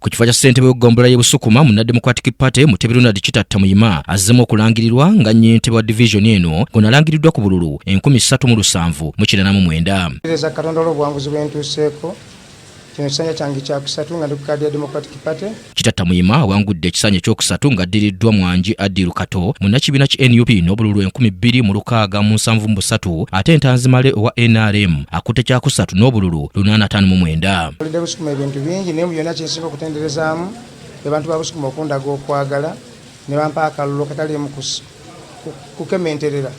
Ku kifo kya ssentebe w'eggombolola y'e Busukuma mu Democratic Party Mutebi Ronald Kitatta Muyima azzemu okulangirirwa nga nnyentebe wa division eno ngono alangiriddwa ku bululu 13,749. Tereza Katonda olw'obuwanguzi bwentuuseeko kino ekisanja kyange kyakusatu nga ndi ku kaadi ya Democratic Party. Kitatta Muyima awangudde ekisanja ekyokusatu ng'addiriddwa Mwangi Addiru Kato munnakibiina ki NUP n'obululu 2,673 ate Ntanzimale owa NRM akutte kyakusatu n'obululu 859. Olidde Busukuma ebintu bingi naye mu byonna kyensinga okutenderezaamu abantu ba Busukuma okundaga okwagala ne bampa akalulu katali mu kukementerera.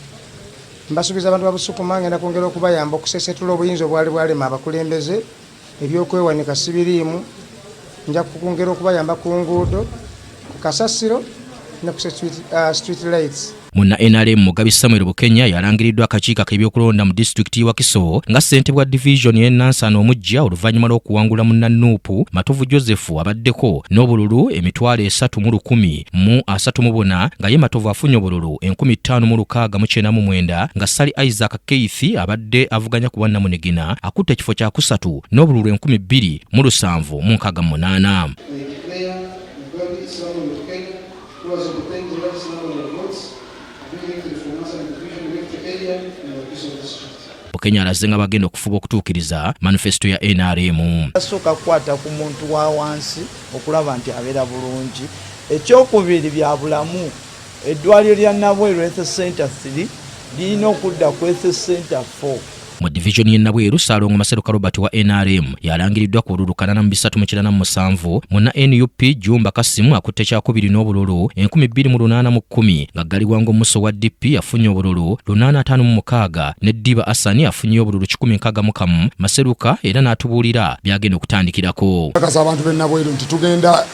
Mbasuubiza abantu ba Busukuma ngenda kwongera okubayamba okusesetula obuyinza obwali bwalema abakulembeze ebyokwewanika sibiriimu. Nja kwongera okubayamba ku nguudo ku kasasiro ne ku street lights. Munna NRM Mugabi Samuel Bukenya yalangiriddwa akakiiko k'ebyokulonda mu disitulikiti y'e Wakiso nga ssentebe wa division y'e Nansana omujja oluvannyuma lw'okuwangula munna Nuupu Matovu Joseph abaddeko n'obululu 3,1034 nga ye Matovu afunye obululu 5,699 nga Sali Isaac Keith abadde avuganya ku bwannamunigina akutte ekifo kya kusatu n'obululu 2,768. Bukenya alaze nga bagenda okufuba okutuukiriza manifesto ya NRM. Asooka kukwata ku muntu wa wansi okulaba nti abeera bulungi. Ekyokubiri bya bulamu eddwaliro lya Nabweru Health Center 3 lirina okudda ku Health Center 4. Mu division y'e Nabweru Ssaalongo Maseruka Robert wa NRM yalangiriddwa ku bululu 3,397 munna NUP Jumba Kasimu akutte kyakubiri n'obululu 2,810 nga Galiwango Muso wa DP afunye obululu 856 ne Diba Asani afunye obululu 161 Maseruka era n'atubuulira byagenda okutandikirako. Bakasa abantu b'e Nabweru nti tugenda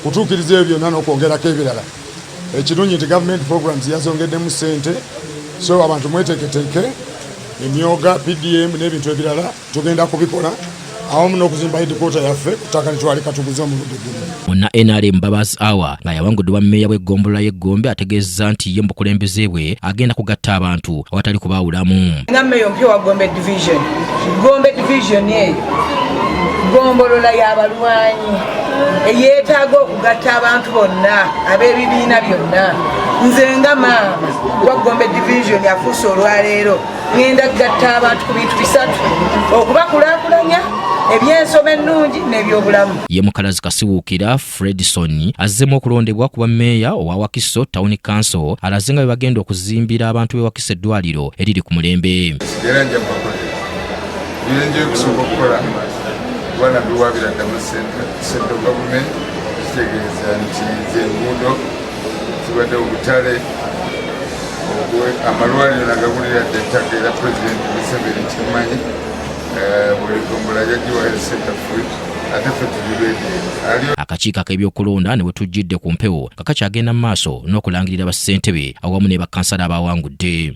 kutuukiriza ebyo n'okwogerako ebirala. Ekirungi nti government programs yazongeddemu ssente so abantu mweteeketeeke emyoga PDM n'ebintu ebirala tugenda kubikola awamu n'okuzimba headquarter yaffe kutaka nitwalika tuguze omulundi guno. Munna NRM Babazi Awa nga yawanguddwa mmeeya w'eggombolola y'Egombe ategeeza nti ye mu bukulembeze bwe agenda kugatta abantu awatali kubaawulamu. Nga mmeeya ompya wa Gombe division eyo ggombolola y'abalwanyi eyeetaaga okugatta abantu bonna ab'ebibiina byonna. Nze nga maama wa Gombe division afuuse olwaleero ngenda kugatta abantu ku bintu bisatu okubakulaakulanya ebyensoma ennungi n'ebyobulamu. Ye Mukalazi Kasiwuukira Fredson azzemu okulondebwa kuba mmeeya owa Wakiso Town Council alaze nga bwe bagenda okuzimbira abantu b'e Wakiso eddwaliro eriri ku mulembe. Bwana biwabira central government kitegeeza nti zenguudo zibadde obutale amalwaliro nagabulira dde ettaka era President Museveni kimanyi buli ggombolola yagiwa health center free ate ffe tulibeedde. Akakiiko ak'ebyokulonda ne bwe tujjidde ku mpewo nga kakyagenda mu maaso n'okulangirira bassentebe awamu ne bakkansala abawangudde.